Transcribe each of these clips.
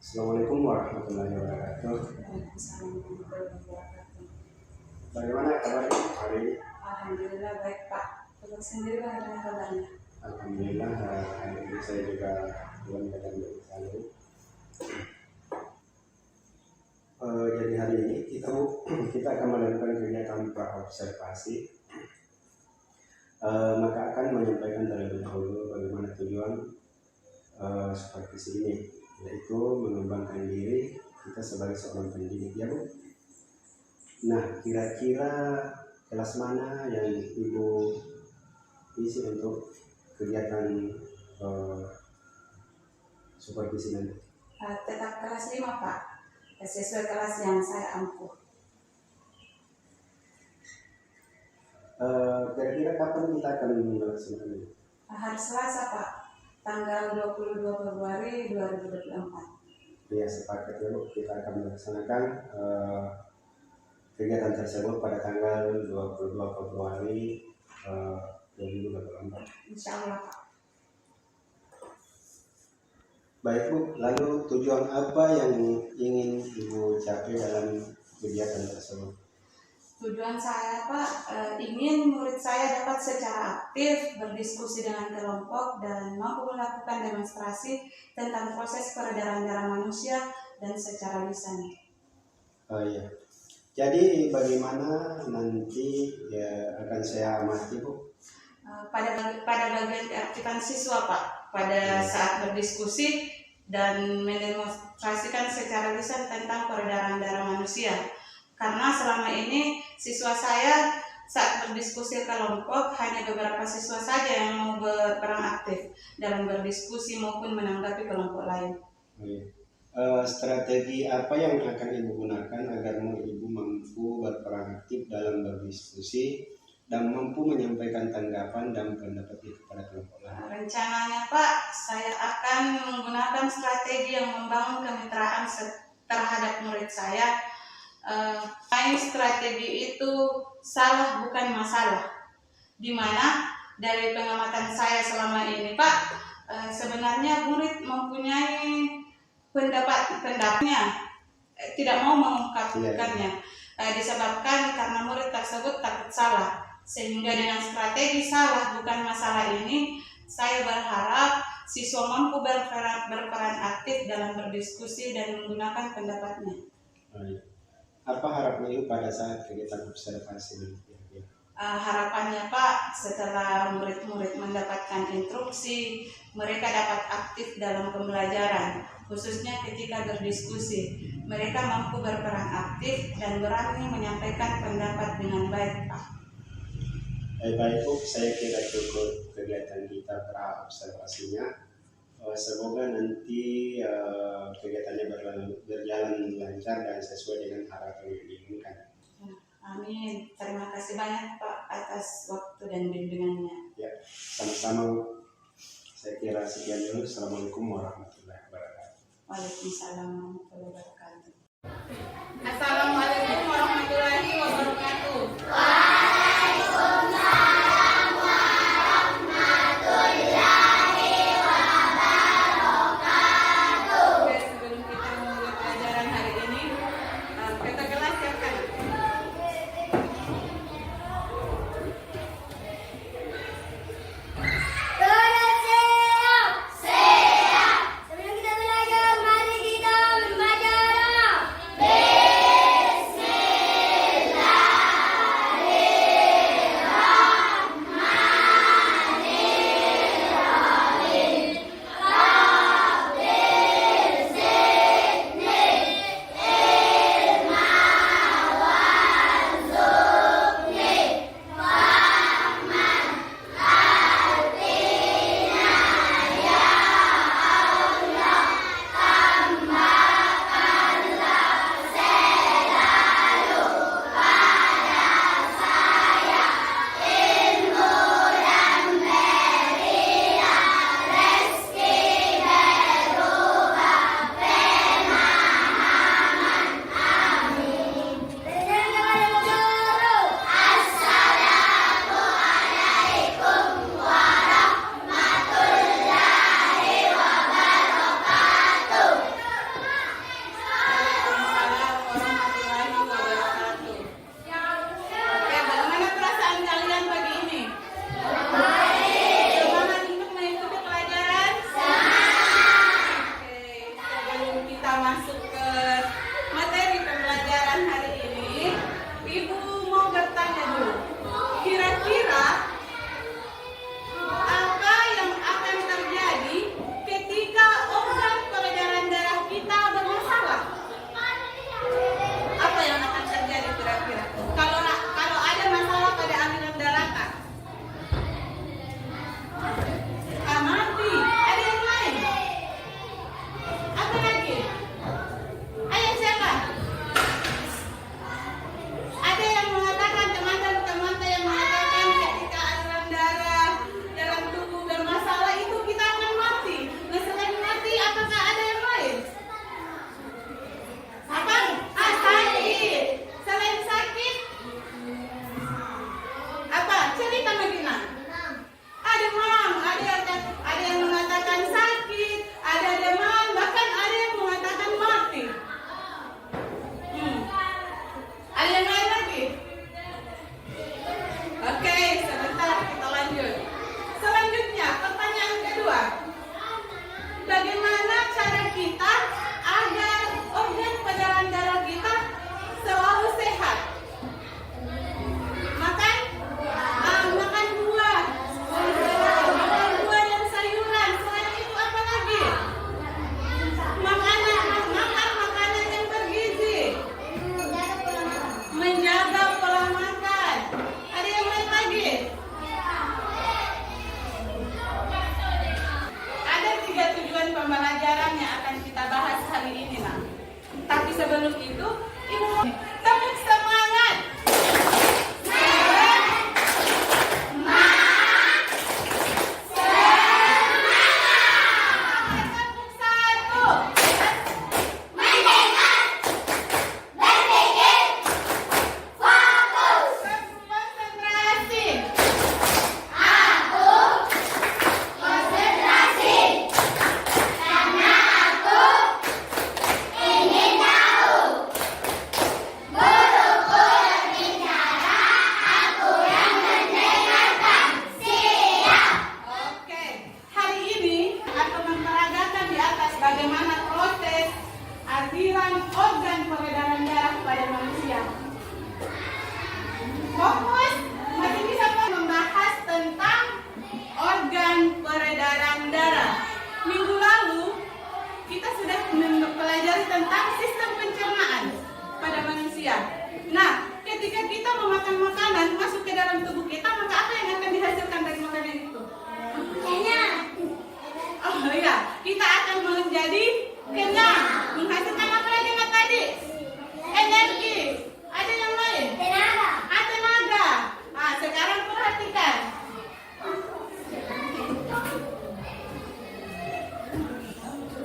Assalamualaikum warahmatullahi wabarakatuh. Bagaimana kabarnya hari ini? Alhamdulillah baik Pak. Untuk sendiri bagaimana kabarnya? Alhamdulillah hari ini saya juga dalam keadaan baik selalu. Jadi hari ini kita akan melakukan kegiatan praobservasi. Maka akan menyampaikan terlebih dahulu bagaimana tujuan seperti ini, yaitu mengembangkan diri kita sebagai seorang pendidik, ya Bu. Nah, kira-kira kelas mana yang Ibu isi untuk kegiatan supervisi nanti? Tetap kelas 5 Pak, sesuai kelas yang saya ampuh. Kira-kira kapan kita akan melaksanakannya? Hari Selasa Pak, tanggal 22 Februari 2024. Ya, sepakat ya Bu, kita akan melaksanakan kegiatan tersebut pada tanggal 22 Februari 2024. Insya Allah Pak. Baik Bu, lalu tujuan apa yang ingin Ibu capai dalam kegiatan tersebut? Tujuan saya Pak, ingin murid saya dapat secara aktif berdiskusi dengan kelompok dan mampu melakukan demonstrasi tentang proses peredaran darah manusia dan secara lisan. Oh iya. Jadi bagaimana nanti akan saya amati Bu? Pada bagian keaktifan siswa Pak, pada saat berdiskusi dan mendemonstrasikan secara lisan tentang peredaran darah manusia. Karena selama ini siswa saya saat berdiskusi kelompok hanya beberapa siswa saja yang mau berperan aktif dalam berdiskusi maupun menanggapi kelompok lain. Oh iya. Strategi apa yang akan Ibu gunakan agar Ibu mampu berperan aktif dalam berdiskusi dan mampu menyampaikan tanggapan dan pendapat kepada kelompok lain? Rencananya Pak, saya akan menggunakan strategi yang membangun kemitraan terhadap murid saya. Strategi itu salah bukan masalah, dimana dari pengamatan saya selama ini Pak, sebenarnya murid mempunyai pendapatnya tidak mau mengungkapkannya, disebabkan karena murid tersebut takut salah, sehingga dengan strategi salah bukan masalah ini saya berharap siswa mampu berperan aktif dalam berdiskusi dan menggunakan pendapatnya. Apa harapannya pada saat kegiatan observasi nanti? Harapannya Pak, setelah murid-murid mendapatkan instruksi, mereka dapat aktif dalam pembelajaran, khususnya ketika berdiskusi. Mereka mampu berperan aktif dan berani menyampaikan pendapat dengan baik Pak. Baik Bu, saya kira cukup kegiatan kita pra-observasinya. Semoga nanti kegiatannya berjalan lancar dan sesuai dengan harapan yang diinginkan. Amin. Terima kasih banyak Pak atas waktu dan bimbingannya. Ya, sama-sama. Saya kira sekian dulu. Assalamualaikum warahmatullahi wabarakatuh. Waalaikumsalam warahmatullahi wabarakatuh. Assalamualaikum warahmatullahi wabarakatuh. Sebelum kita memulai pelajaran hari ini, kita kelas siapkan. Sebelum kita belajar, mari kita membaca doa. sebelum itu Ibu tepuk semangat. Tepuk satu. Konsentrasi. Oke, hari ini akan memperagakan di atas bagaimana proses aliran organ peredaran darah pada manusia. Fokus masih bisa membahas tentang organ peredaran darah. Minggu lalu kita sudah mempelajari tentang sistem pencernaan pada manusia. Nah, ketika kita memakan makanan masuk ke dalam tubuh kita, maka apa yang akan dihasilkan dari makanan itu? Oh iya, kita akan menjadi kenyang. Menghasilkan apa lagi Mak tadi? Energi. Ada yang lain? Tenaga. Nah, sekarang perhatikan.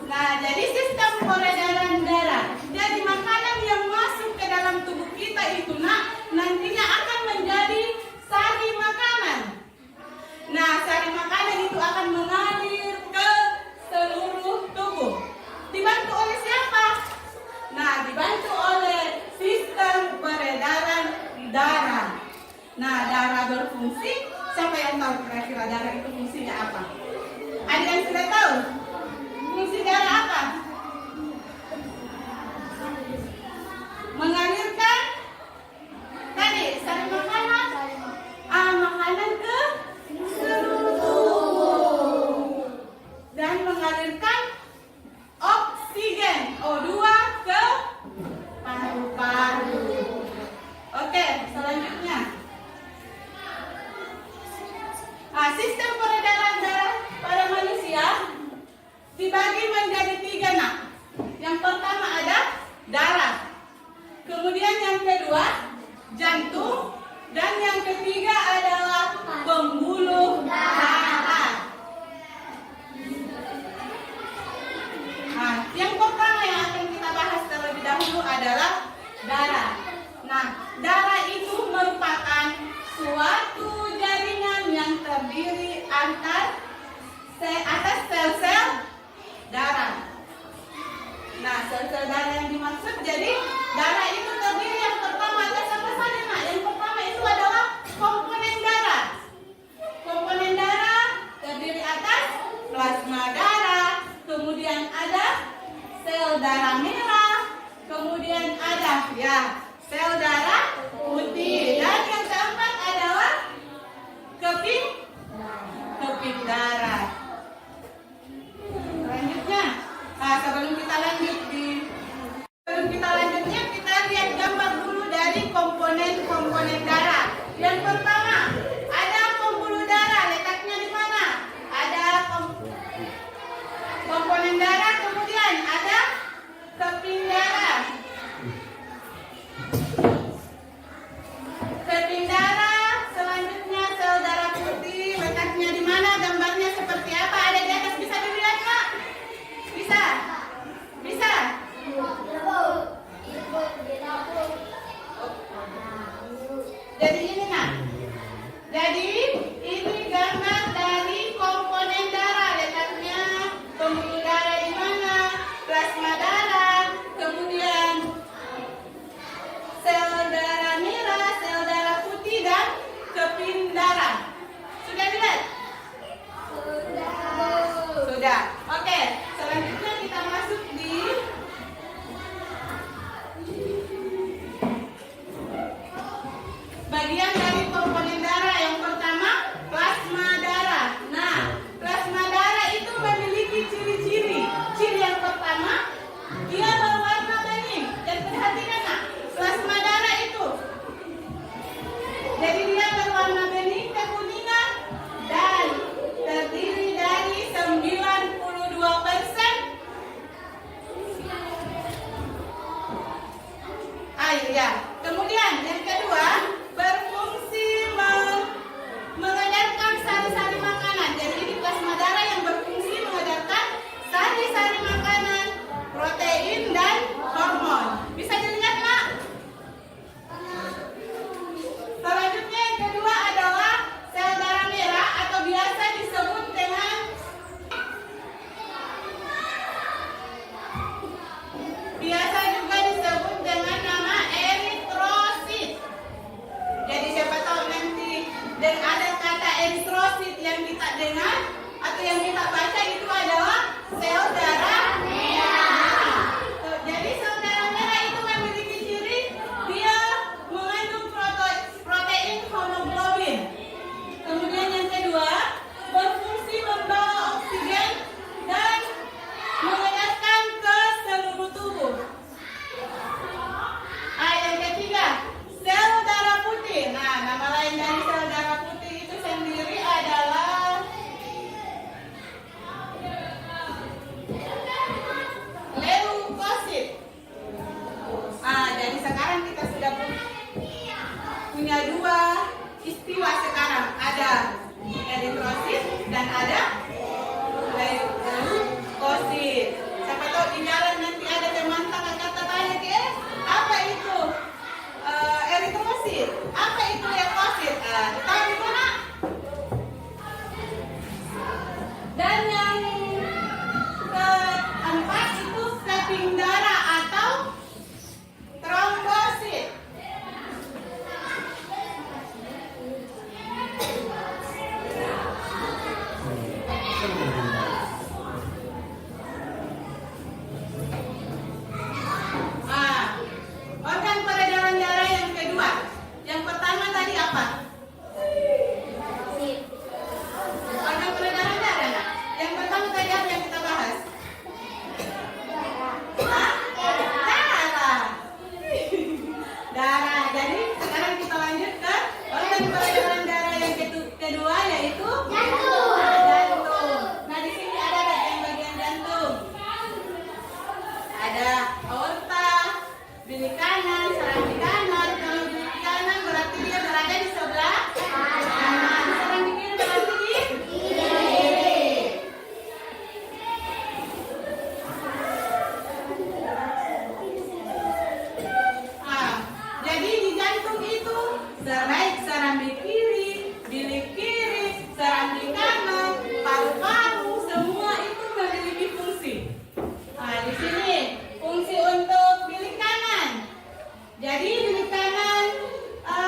Nah, jadi sistem peredaran darah. Jadi makanan yang masuk ke dalam tubuh kita itu nantinya akan menjadi sari makanan. Nah, sari makanan itu akan mengalir ke seluruh tubuh. Dibantu oleh siapa? Nah, dibantu oleh sistem peredaran darah. Nah, darah berfungsi. Siapa yang tahu kira-kira darah itu fungsinya apa? Ada yang sudah tahu? Fungsi darah apa? Mengalirkan tadi sari makanan, makanan ke seluruh tubuh dan mengalirkan oksigen O2 ke paru-paru. Oke, selanjutnya. Sistem peredaran darah pada manusia dibagi menjadi 3 nak. Yang pertama ada darah. Kemudian yang kedua jantung dan yang ketiga adalah pembuluh darah. Nah, yang pertama yang akan kita bahas terlebih dahulu adalah darah. Nah, darah itu merupakan suatu jaringan yang terdiri atas sel-sel darah. Nah, sel-sel darah yang dimaksud, jadi darah itu terdiri yang pertama atas apa saja Nak? Yang pertama itu adalah komponen darah. Komponen darah terdiri atas plasma darah, kemudian ada sel darah merah, kemudian ada sel darah putih, dan yang keempat adalah keping darah. Selanjutnya, sebelum kita lanjutnya kita lihat gambar dulu dari komponen darah. Yang pertama ada pembuluh darah, letaknya di mana? Ada komponen darah, kemudian ada keping darah. Keping darah, selanjutnya sel darah putih, letaknya di mana? Gambarnya seperti apa? Ada di atas, bisa dilihat Kak? Bisa? Jadi ini Nak. Jadi ini gambar dari komponen darah, letaknya pembuluh darah di mana? Plasma darah, kemudian sel darah merah, sel darah putih, dan keping darah. Sudah dilihat? Sudah. Oke, selanjutnya kita masuk di bagian dari komponen darah. Yang pertama, plasma darah. Nah, plasma darah itu memiliki ciri-ciri. Ciri yang pertama, dia berwarna bening. Dan perhatikan Nak, plasma darah itu jadi dia berwarna bening kekuningan dan terdiri dari 92% dan ada kata eritrosit yang kita dengar atau yang kita baca itu adalah sel darah merah. Jadi sel darah merah itu memiliki ciri dia mengandung protein hemoglobin. Kemudian yang kedua, berfungsi membawa oksigen dan mengedarkan ke seluruh tubuh. Yang ketiga, sel darah putih. Nah, nama lain dari sel darah putih itu sendiri adalah leukosit. Jadi sekarang kita sudah punya dua istilah sekarang. Ada eritrosit dan ada leukosit. Siapa tahu di jalan nanti ada teman kata tanya, apa itu eritrosit? Apa itu leukosit? Tahu di mana? Dan yang keempat itu keping darah atau trombosit. Organ peredaran darah yang kedua. Yang pertama tadi apa? Organ peredaran darah. Nah. Yang pertama tadi apa yang kita bahas? Darah. Darah. Jadi sekarang kita lanjut ke organ peredaran darah yang kedua yaitu jantung. Nah di sini ada yang bagian jantung. Ada aorta, bilik kanan, serambi kanan. Kalau bilik kanan berarti dia berada di sebelah kanan. Serambi kiri berarti di kiri. Jadi di jantung itu baik serambi kiri, bilik kiri, serambi kanan, paru-paru, semua itu memiliki fungsi. Di sini fungsi untuk bilik kanan. Jadi bilik kanan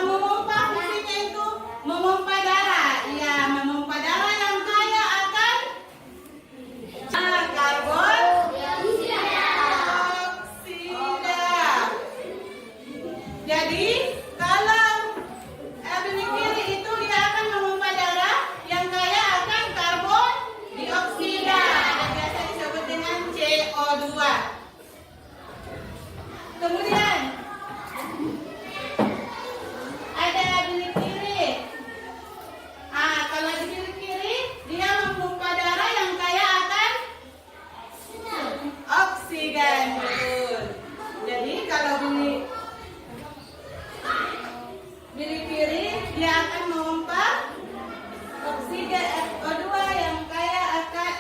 memompa, fungsinya itu memompa darah. Ya, memompa darah yang kaya akan karbon dioksida. Jadi kalau bilik kiri itu dia akan memompa darah yang kaya akan karbon dioksida. Biasa disebut dengan CO2. Kemudian ada bilik kiri. Kalau di bilik kiri dia memompa darah yang kaya akan oksigen. Betul. Jadi kalau bilik kiri dia akan memompa oksigen O2 yang kaya akan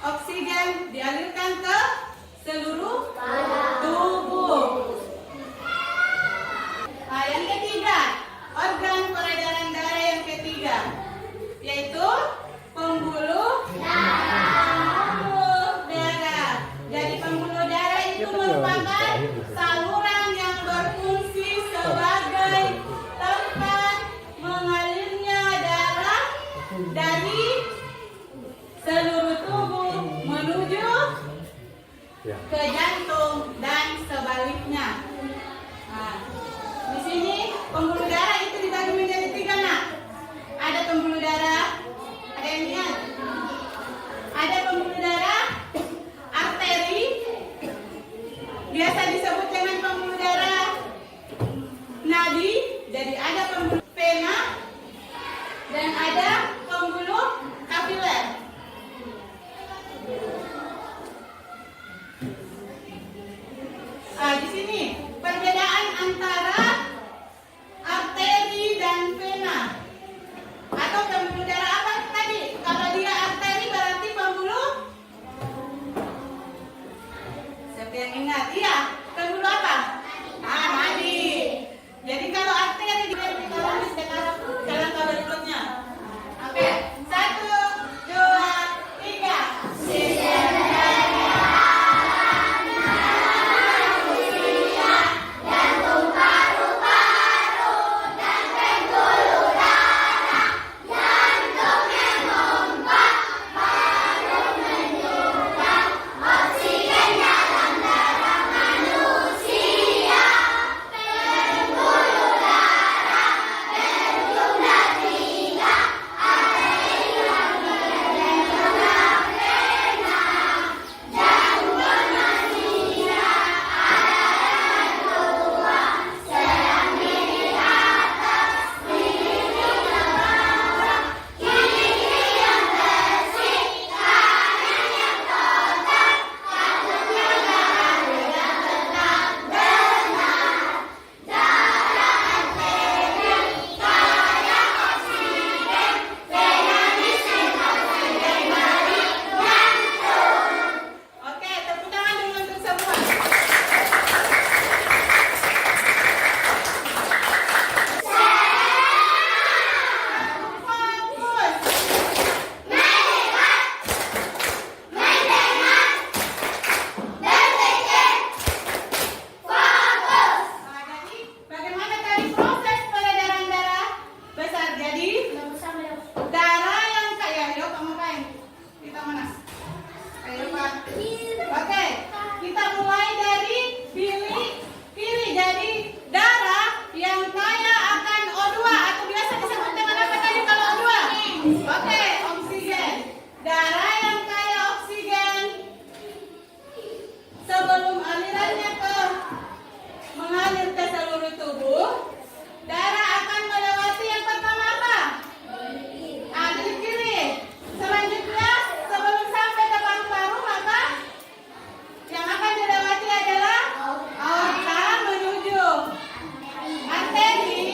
oksigen dialirkan ke seluruh tubuh. Yang ketiga, organ peredaran darah yang ketiga yaitu pembuluh darah. Jadi pembuluh darah itu merupakan saluran yang berfungsi sebagai dari proses peredaran darah besar. Jadi darah yang kayak yuk kamu kain kita mana? Ayo Pak. Oke, kita mulai dari kiri. Jadi darah yang kaya akan O2 atau biasa disebut dengan apa tadi kalau O2? Oke, oksigen. Darah yang kaya oksigen sebelum alirannya mengalir ke seluruh tubuh, darah akan melewati yang pertama apa? Dari kiri. Selanjutnya sebelum sampai ke paru-paru maka yang akan dilewati adalah aorta menuju arteri.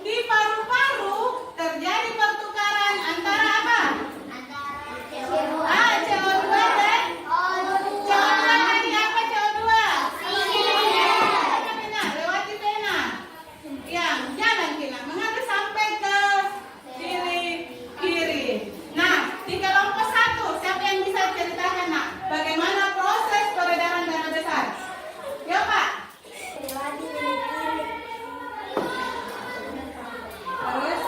Di paru-paru terjadi pertukaran antara apa? CO2 dan CO2 tadi apa CO2? Benar, lewati vena yang jalan kita mengalir sampai ke kiri. Nah, di kelompok 1 siapa yang bisa ceritakan nak bagaimana proses peredaran darah besar? Ya Pak. Terus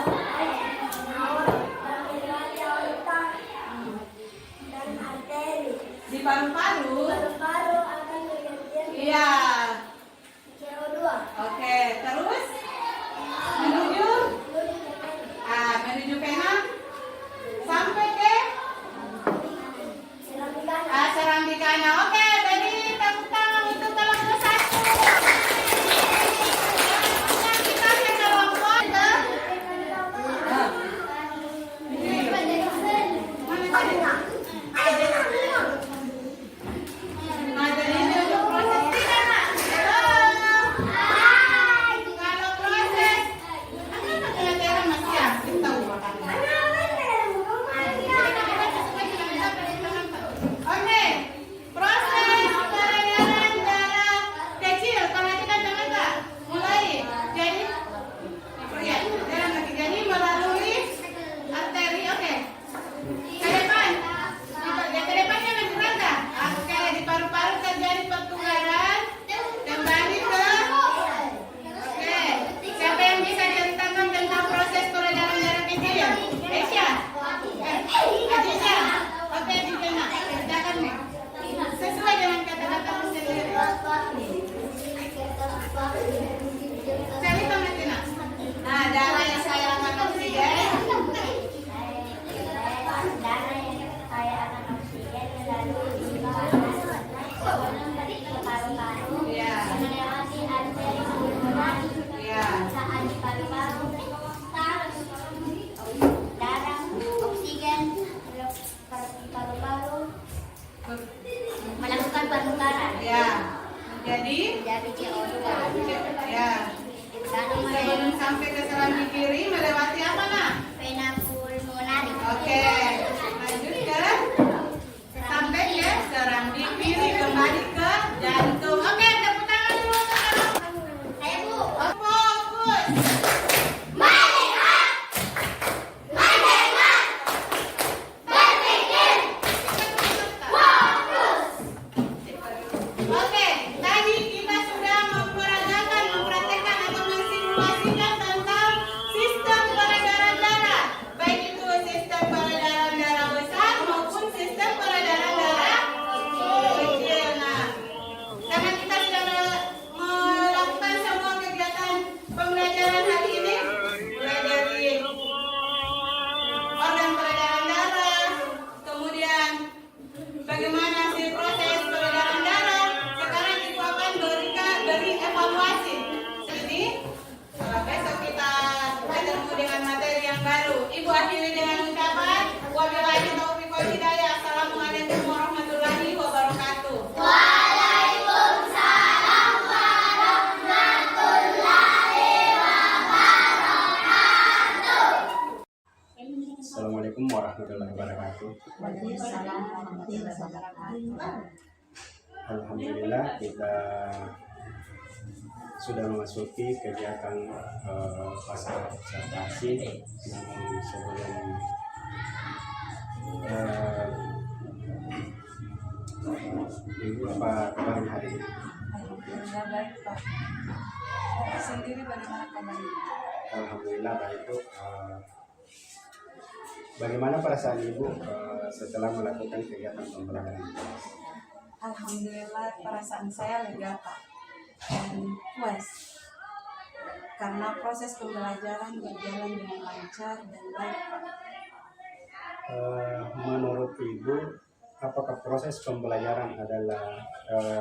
di paru-paru. Iya. Oke, terus menuju vena sampai ke serambi kanan. Oke, jadi tepuk tangan untuk kelompok 1. Kita ke kelompok ke nah, jadi ini untuk proses tidak nak? Kalau proses dengan masih ya, kita tahu Oke, proses peredaran darah kecil. Perhatikan teman-teman. Mulai. Jadi, lihat. Darah kecil. Jadi melalui arteri. Oke. Ke depan. Ke depannya lebih rendah. Oke, di paru-paru terjadi pertukaran. Kembali ke. Oke. Siapa yang bisa ceritakan tentang proses peredaran darah kecil? Aisyah. Aisyah. Oke, Dina, ceritakan nih. Sesuai dengan kata-katamu sendiri. Cerita Dina. Nah, darah yang kaya akan oksigen. Iya. Iya. Melakukan pertukaran. Ya. Jadi CO2. ya. Sebelum sampai ke serambi kiri melewati apa nak? Vena pulmonari. Oke. Lanjut ke sampai ke serambi kiri kembali ke jantung. Oke, tepuk tangan dulu untuk kamu. Ayo Bu. Fokus. Oke, tadi kita sudah mempraktekkan atau mensimulasikan tentang sistem peredaran darah, baik itu sistem peredaran darah besar maupun sistem peredaran darah kecil. Nah, karena kita sudah melakukan semua kegiatan pembelajaran hari ini, mulai dari organ peredaran darah, kemudian bagaimana sih proses peredaran darah. Sekarang ibu akan beri evaluasi. Ini besok kita ketemu dengan materi yang baru. Ibu akhiri dengan ucapan wabillahi taufiq wal hidayah. Assalamualaikum warahmatullahi wabarakatuh. Assalamualaikum warahmatullahi wabarakatuh. Alhamdulillah kita sudah memasuki kegiatan pasca observasi. Namun sebelum Ibu apa kabar hari ini? Alhamdulillah baik Pak. Sendiri bagaimana kabarnya? Alhamdulillah baik Bu. Bagaimana perasaan Ibu setelah melakukan kegiatan pembelajaran? Alhamdulillah perasaan saya lega Pak dan puas karena proses pembelajaran berjalan dengan lancar dan baik Pak. Menurut Ibu, apakah proses pembelajaran adalah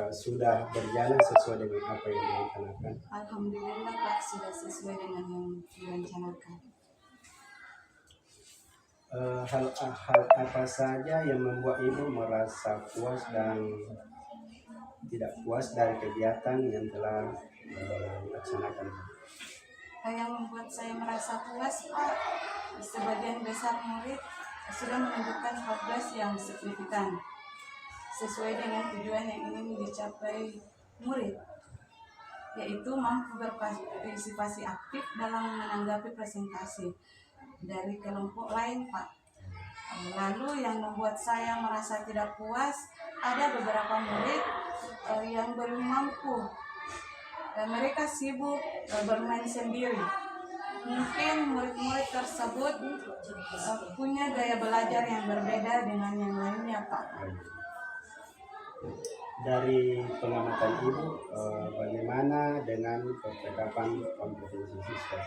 sudah berjalan sesuai dengan apa yang direncanakan? Alhamdulillah Pak sudah sesuai dengan yang direncanakan. Hal apa saja yang membuat Ibu merasa puas dan tidak puas dari kegiatan yang telah dilaksanakan? Yang membuat saya merasa puas Pak, sebagian besar murid sudah menunjukkan progres yang signifikan sesuai dengan tujuan yang ingin dicapai murid, yaitu mampu berpartisipasi aktif dalam menanggapi presentasi dari kelompok lain Pak. Lalu yang membuat saya merasa tidak puas, ada beberapa murid yang belum mampu. Mereka sibuk bermain sendiri. Mungkin murid-murid tersebut punya gaya belajar yang berbeda dengan yang lainnya Pak. Dari pengamatan Ibu, bagaimana dengan percakapan kompetensi siswa?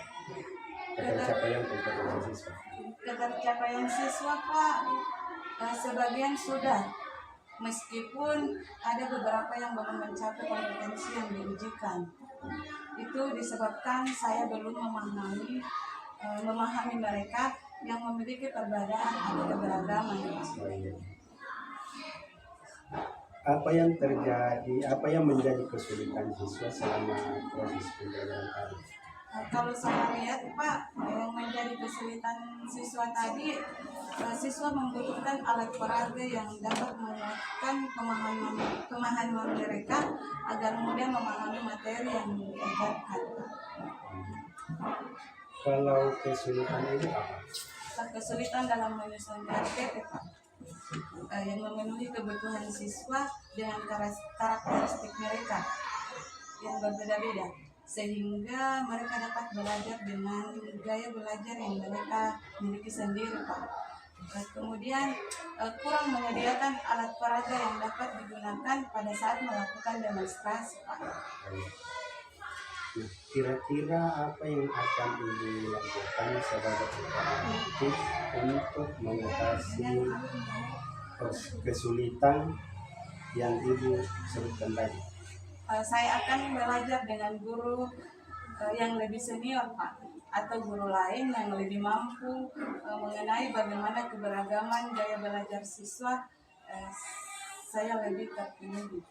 Ketercapaian kompetensi siswa? Ketercapaian siswa Pak, sebagian sudah. Meskipun ada beberapa yang belum mencapai kompetensi yang diujikan. Itu disebabkan saya belum memahami mereka yang memiliki perbedaan atau keberagaman. Apa yang terjadi, apa yang menjadi kesulitan siswa selama proses pembelajaran tadi? Kalau saya lihat Pak, yang menjadi kesulitan siswa tadi, siswa membutuhkan alat peraga yang dapat menguatkan pemahaman mereka agar mudah memahami materi yang diajarkan. Kalau kesulitan itu apa? Kesulitan dalam menyusun RPP Pak, yang memenuhi kebutuhan siswa dengan karakteristik mereka yang berbeda-beda, sehingga mereka dapat belajar dengan gaya belajar yang mereka miliki sendiri Pak. Kemudian kurang menyediakan alat peraga yang dapat digunakan pada saat melakukan demonstrasi Pak. Nah, kira-kira apa yang akan Ibu lakukan sebagai alternatif untuk mengatasi kesulitan yang Ibu sebutkan tadi? Saya akan belajar dengan guru yang lebih senior Pak, atau guru lain yang lebih mampu mengenai bagaimana keberagaman gaya belajar siswa. Saya lebih terpilih.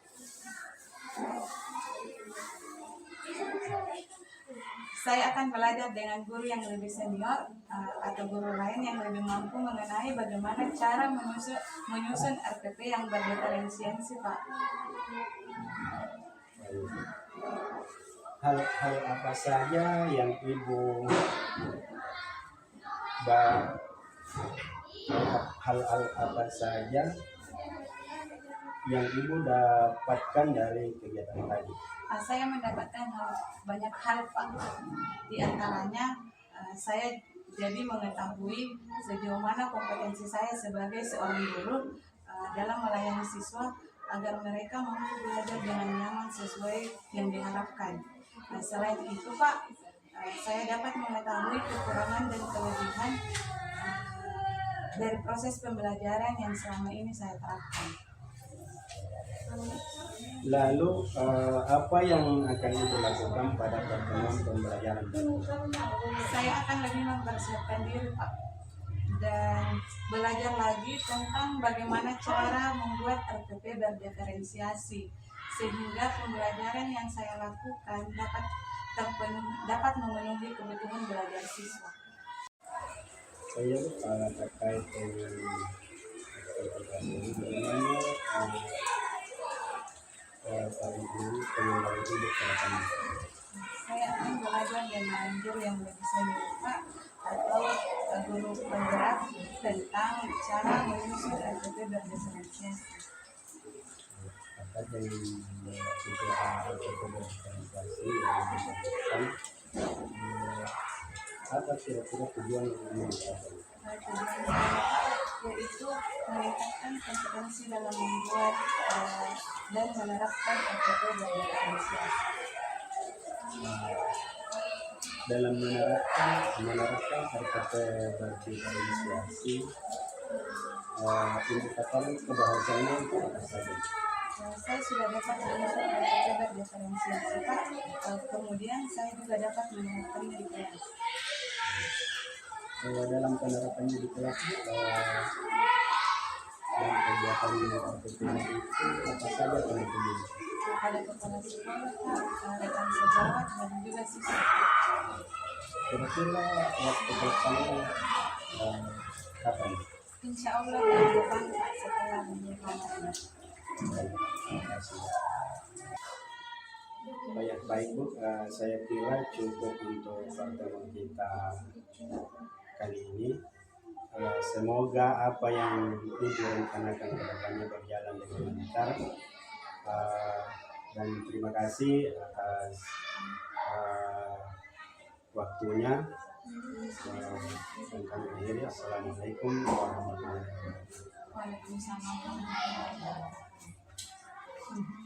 Saya akan belajar dengan guru yang lebih senior atau guru lain yang lebih mampu mengenai bagaimana cara menyusun RPP yang berdiferensiasi Pak. Hal apa saja yang Ibu hal apa saja yang Ibu dapatkan dari kegiatan tadi? Saya mendapatkan banyak hal Pak. Di antaranya saya jadi mengetahui sejauh mana kompetensi saya sebagai seorang guru dalam melayani siswa agar mereka mampu belajar dengan nyaman sesuai yang diharapkan. Selain itu Pak, saya dapat mengetahui kekurangan dan kelebihan dari proses pembelajaran yang selama ini saya terapkan. Lalu apa yang akan Ibu lakukan pada pertemuan pembelajaran? Saya akan lebih mempersiapkan diri Pak, dan belajar lagi tentang bagaimana cara membuat RPP berdiferensiasi sehingga pembelajaran yang saya lakukan dapat memenuhi kebutuhan belajar siswa. Saya terkait dengan bagaimana paling ini pengelolaan itu berkaitan. Saya akan belajar dengan guru yang lebih senior Pak, atau guru penggerak tentang cara menyusun RPP berdiferensiasi. terkait dengan kegiatan organisasi yang dilakukan, apa kira-kira tujuan yang ingin dicapai? Yaitu meningkatkan kompetensi dalam membuat dan menerapkan RPP berinisiasi. Dalam menerapkan RPP berinisiasi, indikator keberhasilannya itu apa saja? Saya sudah dapat mengukur RPP berdiferensiasi, Pak. Kemudian saya juga dapat menerapkannya di kelas. Dalam penerapannya di kelas, dan kegiatan RPP itu apa saja teman-teman? Ada kepala sekolah, rekan sejawat, dan juga siswa. Kira-kira waktu pelaksanaan kapan? Insya Allah tahun depan, Pak, setelah menyelesaikan. Terima kasih. Baik Bu, saya kira cukup untuk pertemuan kita kali ini. Semoga apa yang direncanakan ke depannya berjalan dengan lancar. Dan terima kasih atas waktunya. Dan kami akhiri. Assalamualaikum warahmatullahi wabarakatuh. Waalaikumsalam.